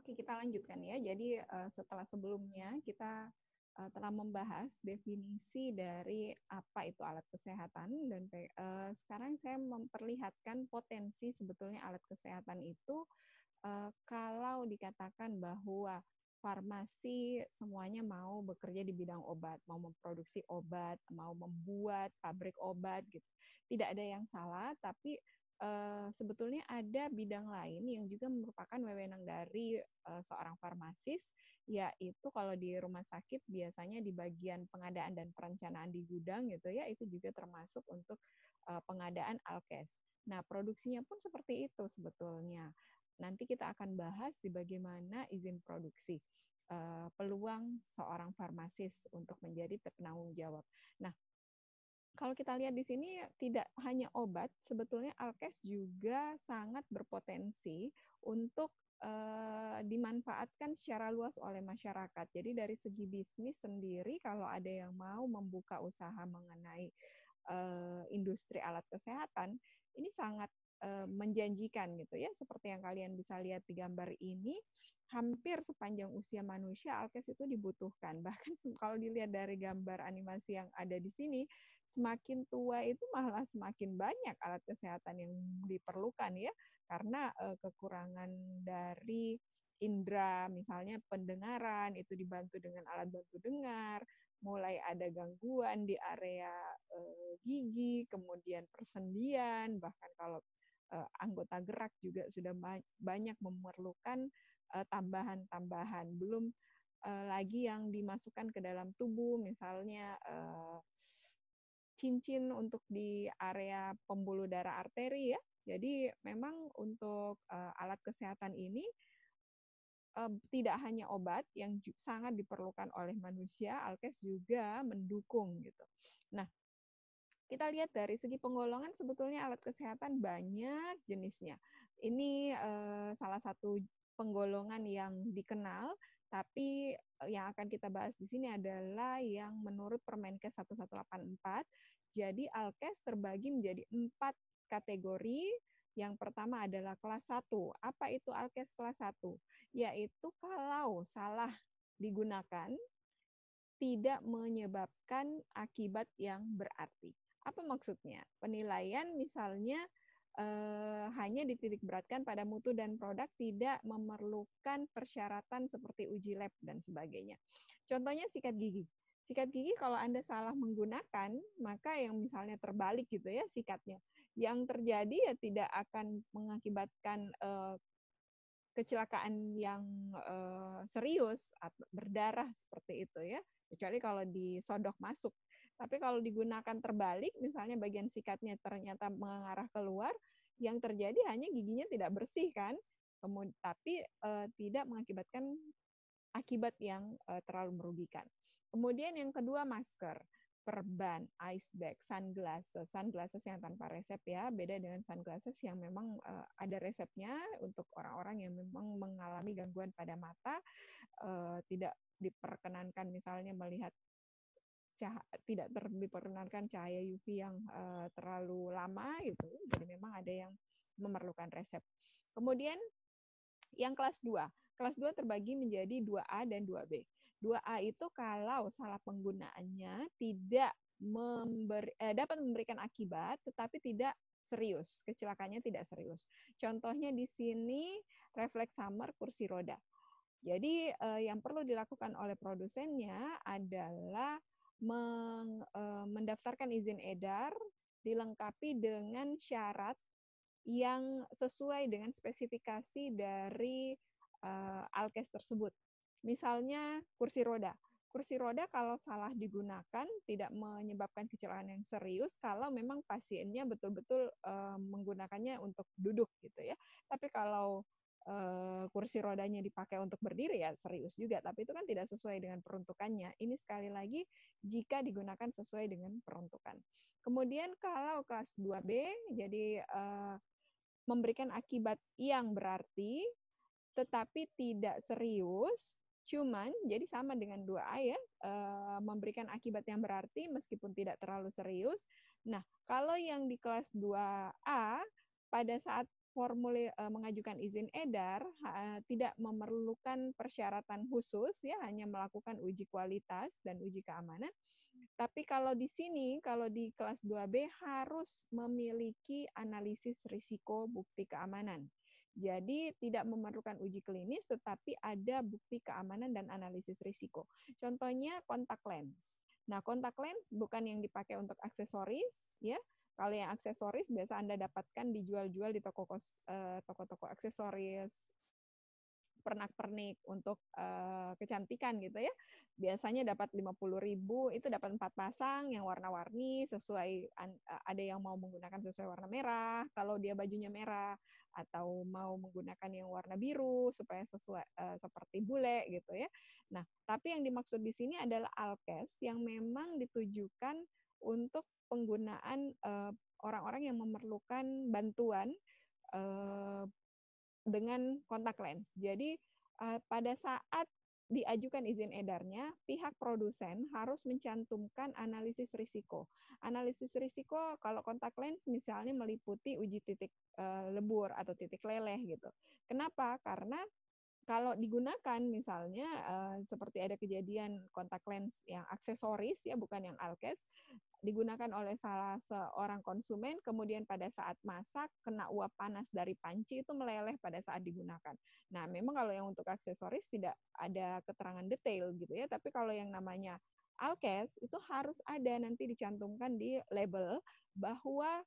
Oke, kita lanjutkan ya. Jadi setelah sebelumnya kita telah membahas definisi dari apa itu alat kesehatan dan sekarang saya memperlihatkan potensi sebetulnya alat kesehatan itu kalau dikatakan bahwa farmasi semuanya mau bekerja di bidang obat, mau memproduksi obat, mau membuat pabrik obat gitu. Tidak ada yang salah, tapi sebetulnya ada bidang lain yang juga merupakan wewenang dari seorang farmasis, yaitu kalau di rumah sakit biasanya di bagian pengadaan dan perencanaan di gudang gitu ya, itu juga termasuk untuk pengadaan alkes. Nah, produksinya pun seperti itu sebetulnya. Nanti kita akan bahas di bagaimana izin produksi, peluang seorang farmasis untuk menjadi penanggung jawab. Nah, kalau kita lihat di sini tidak hanya obat, sebetulnya alkes juga sangat berpotensi untuk dimanfaatkan secara luas oleh masyarakat. Jadi dari segi bisnis sendiri, kalau ada yang mau membuka usaha mengenai industri alat kesehatan, ini sangat menjanjikan gitu ya. Seperti yang kalian bisa lihat di gambar ini, hampir sepanjang usia manusia alkes itu dibutuhkan. Bahkan kalau dilihat dari gambar animasi yang ada di sini, semakin tua itu malah semakin banyak alat kesehatan yang diperlukan ya, karena kekurangan dari indera, misalnya pendengaran itu dibantu dengan alat bantu dengar, mulai ada gangguan di area gigi, kemudian persendian, bahkan kalau anggota gerak juga sudah banyak memerlukan tambahan-tambahan. Belum lagi yang dimasukkan ke dalam tubuh, misalnya cincin untuk di area pembuluh darah arteri ya. Jadi memang untuk alat kesehatan ini tidak hanya obat yang sangat diperlukan oleh manusia, alkes juga mendukung gitu. Nah, kita lihat dari segi penggolongan sebetulnya alat kesehatan banyak jenisnya. Ini salah satu penggolongan yang dikenal, tapi yang akan kita bahas di sini adalah yang menurut Permenkes 1184. Jadi alkes terbagi menjadi 4 kategori. Yang pertama adalah kelas 1. Apa itu alkes kelas 1? Yaitu kalau salah digunakan tidak menyebabkan akibat yang berarti. Apa maksudnya? Penilaian misalnya hanya dititik beratkan pada mutu dan produk, tidak memerlukan persyaratan seperti uji lab dan sebagainya. Contohnya sikat gigi. Sikat gigi kalau Anda salah menggunakan, maka yang misalnya terbalik gitu ya sikatnya, yang terjadi ya tidak akan mengakibatkan kecelakaan yang serius, berdarah seperti itu ya, kecuali kalau disodok masuk. Tapi kalau digunakan terbalik, misalnya bagian sikatnya ternyata mengarah keluar, yang terjadi hanya giginya tidak bersih kan, tapi tidak mengakibatkan akibat yang terlalu merugikan. Kemudian yang kedua masker, perban, ice bag, sunglasses. Sunglasses yang tanpa resep ya, beda dengan sunglasses yang memang ada resepnya untuk orang-orang yang memang mengalami gangguan pada mata, tidak diperkenankan misalnya melihat tidak diperkenankan cahaya UV yang terlalu lama gitu. Jadi memang ada yang memerlukan resep. Kemudian yang kelas 2. Kelas 2 terbagi menjadi 2A dan 2B. 2A itu kalau salah penggunaannya tidak dapat memberikan akibat tetapi tidak serius, kecelakaannya tidak serius. Contohnya di sini refleks hammer kursi roda. Jadi yang perlu dilakukan oleh produsennya adalah mendaftarkan izin edar dilengkapi dengan syarat yang sesuai dengan spesifikasi dari alkes tersebut. Misalnya kursi roda. Kursi roda kalau salah digunakan tidak menyebabkan kecelakaan yang serius kalau memang pasiennya betul-betul menggunakannya untuk duduk gitu ya. Tapi kalau kursi rodanya dipakai untuk berdiri ya serius juga, tapi itu kan tidak sesuai dengan peruntukannya. Ini sekali lagi jika digunakan sesuai dengan peruntukan. Kemudian kalau kelas 2B jadi memberikan akibat yang berarti tetapi tidak serius, cuman jadi sama dengan 2A ya, memberikan akibat yang berarti meskipun tidak terlalu serius. Nah, kalau yang di kelas 2A pada saat mengajukan izin edar tidak memerlukan persyaratan khusus, ya, hanya melakukan uji kualitas dan uji keamanan. Tapi kalau di sini, kalau di kelas 2B harus memiliki analisis risiko bukti keamanan. Jadi tidak memerlukan uji klinis, tetapi ada bukti keamanan dan analisis risiko. Contohnya kontak lens. Nah, kontak lens bukan yang dipakai untuk aksesoris, ya. Kalau yang aksesoris biasa Anda dapatkan dijual-jual di toko-toko aksesoris, pernak-pernik untuk kecantikan gitu ya. Biasanya dapat 50.000, itu dapat 4 pasang yang warna-warni sesuai, ada yang mau menggunakan sesuai warna merah kalau dia bajunya merah, atau mau menggunakan yang warna biru supaya sesuai seperti bule gitu ya. Nah, tapi yang dimaksud di sini adalah alkes yang memang ditujukan untuk penggunaan orang-orang yang memerlukan bantuan dengan kontak lens. Jadi pada saat diajukan izin edarnya, pihak produsen harus mencantumkan analisis risiko. Analisis risiko kalau kontak lens misalnya meliputi uji titik lebur atau titik leleh gitu. Kenapa? Karena kalau digunakan misalnya seperti ada kejadian kontak lens yang aksesoris, ya, bukan yang alkes, digunakan oleh salah seorang konsumen, kemudian pada saat masak kena uap panas dari panci, itu meleleh pada saat digunakan. Nah, memang kalau yang untuk aksesoris tidak ada keterangan detail gitu ya, tapi kalau yang namanya alkes itu harus ada nanti dicantumkan di label bahwa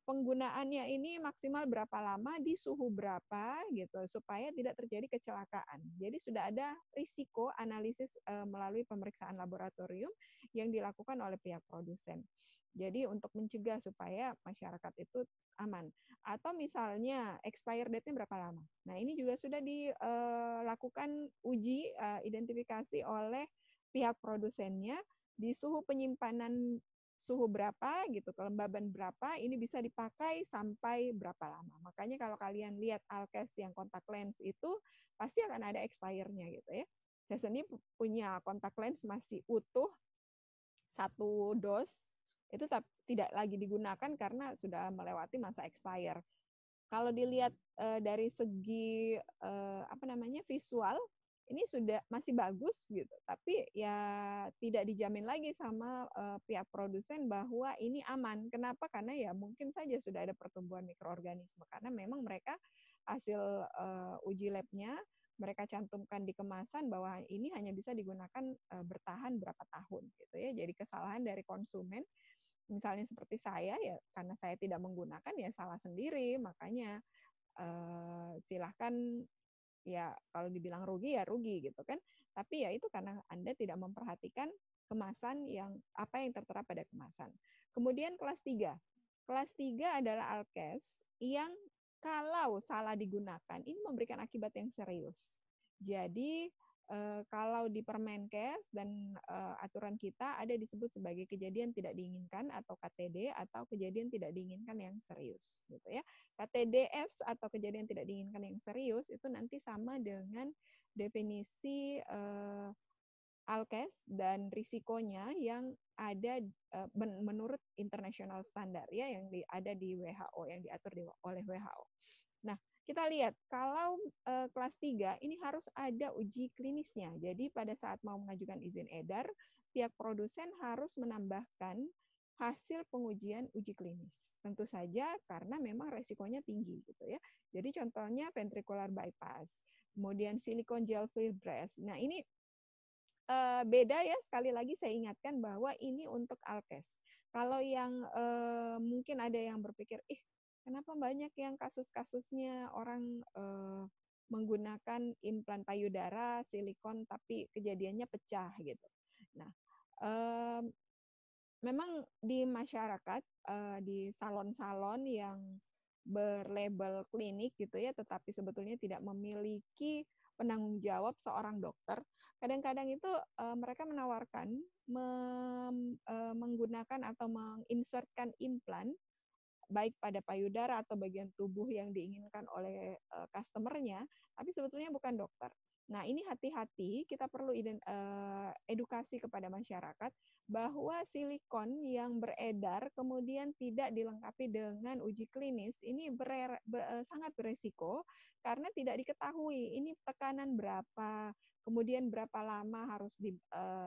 penggunaannya ini maksimal berapa lama di suhu berapa gitu supaya tidak terjadi kecelakaan. Jadi sudah ada risiko analisis melalui pemeriksaan laboratorium yang dilakukan oleh pihak produsen. Jadi untuk mencegah supaya masyarakat itu aman. Atau misalnya expire date-nya berapa lama. Nah, ini juga sudah dilakukan uji identifikasi oleh pihak produsennya di suhu penyimpanan suhu berapa gitu, kelembaban berapa, ini bisa dipakai sampai berapa lama. Makanya kalau kalian lihat alkes yang kontak lens itu pasti akan ada expire-nya gitu ya. Saya sendiri punya kontak lens masih utuh, 1 dos, itu tidak lagi digunakan karena sudah melewati masa expire. Kalau dilihat dari segi visual, ini sudah masih bagus gitu, tapi ya tidak dijamin lagi sama pihak produsen bahwa ini aman. Kenapa? Karena ya mungkin saja sudah ada pertumbuhan mikroorganisme, karena memang mereka hasil uji labnya mereka cantumkan di kemasan bahwa ini hanya bisa digunakan bertahan berapa tahun gitu ya. Jadi kesalahan dari konsumen, misalnya seperti saya, ya karena saya tidak menggunakan ya salah sendiri, makanya silahkan, ya kalau dibilang rugi ya rugi gitu kan. Tapi ya itu karena Anda tidak memperhatikan kemasan apa yang tertera pada kemasan. Kemudian kelas 3. Kelas 3 adalah alkes yang kalau salah digunakan ini memberikan akibat yang serius. Jadi kalau di Permenkes dan aturan kita ada disebut sebagai kejadian tidak diinginkan atau KTD atau kejadian tidak diinginkan yang serius gitu ya. KTDS atau kejadian tidak diinginkan yang serius itu nanti sama dengan definisi alkes dan risikonya yang ada menurut international standar ya, yang ada di WHO, yang diatur oleh WHO. Nah, kita lihat kalau kelas 3 ini harus ada uji klinisnya. Jadi pada saat mau mengajukan izin edar, pihak produsen harus menambahkan hasil pengujian uji klinis. Tentu saja karena memang resikonya tinggi gitu ya. Jadi contohnya ventricular bypass, kemudian silicone gel filled breast. Nah, ini beda ya, sekali lagi saya ingatkan bahwa ini untuk alkes. Kalau yang mungkin ada yang berpikir, kenapa banyak yang kasus-kasusnya orang menggunakan implan payudara, silikon, tapi kejadiannya pecah gitu. Nah, memang di masyarakat, di salon-salon yang berlabel klinik gitu ya, tetapi sebetulnya tidak memiliki penanggung jawab seorang dokter, kadang-kadang itu mereka menawarkan menggunakan atau menginsertkan implan baik pada payudara atau bagian tubuh yang diinginkan oleh customer-nya, tapi sebetulnya bukan dokter. Nah, ini hati-hati, kita perlu edukasi kepada masyarakat bahwa silikon yang beredar kemudian tidak dilengkapi dengan uji klinis ini sangat beresiko karena tidak diketahui ini tekanan berapa, kemudian berapa lama harus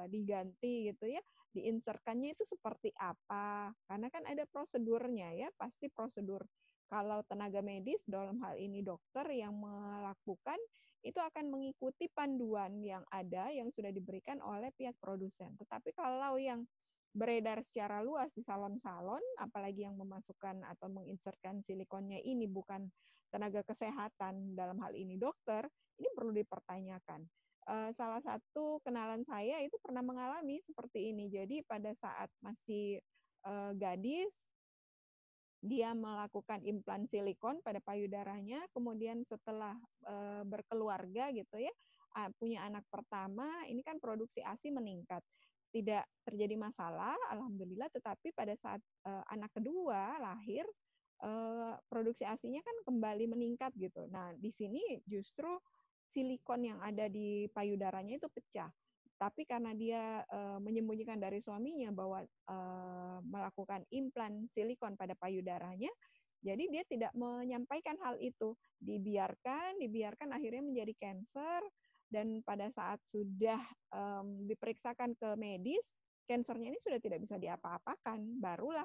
diganti gitu ya, diinsertkannya itu seperti apa, karena kan ada prosedurnya ya, pasti prosedur. Kalau tenaga medis dalam hal ini dokter yang melakukan itu akan mengikuti panduan yang ada yang sudah diberikan oleh pihak produsen. Tetapi kalau yang beredar secara luas di salon-salon, apalagi yang memasukkan atau menginsertkan silikonnya ini bukan tenaga kesehatan, dalam hal ini dokter, ini perlu dipertanyakan. Salah satu kenalan saya itu pernah mengalami seperti ini. Jadi pada saat masih gadis, dia melakukan implan silikon pada payudaranya, kemudian setelah berkeluarga gitu ya, punya anak pertama, ini kan produksi ASI meningkat. Tidak terjadi masalah, alhamdulillah, tetapi pada saat anak kedua lahir, produksi ASINya kan kembali meningkat gitu. Nah, di sini justru silikon yang ada di payudaranya itu pecah. Tapi karena dia menyembunyikan dari suaminya bahwa melakukan implan silikon pada payudaranya, jadi dia tidak menyampaikan hal itu. Dibiarkan akhirnya menjadi kanker, dan pada saat sudah diperiksakan ke medis, kankernya ini sudah tidak bisa diapa-apakan. Barulah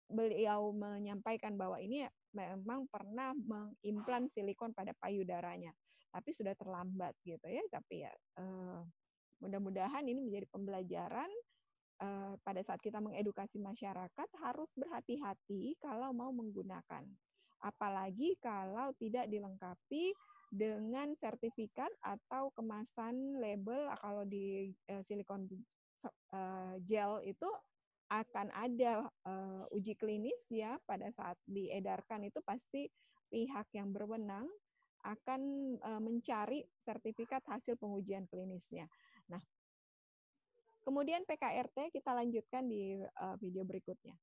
beliau menyampaikan bahwa ini memang pernah mengimplan silikon pada payudaranya, tapi sudah terlambat gitu ya. Tapi ya mudah-mudahan ini menjadi pembelajaran pada saat kita mengedukasi masyarakat harus berhati-hati kalau mau menggunakan. Apalagi kalau tidak dilengkapi dengan sertifikat atau kemasan label. Kalau di silikon gel itu akan ada uji klinis ya, pada saat diedarkan itu pasti pihak yang berwenang akan mencari sertifikat hasil pengujian klinisnya. Nah, kemudian PKRT kita lanjutkan di video berikutnya.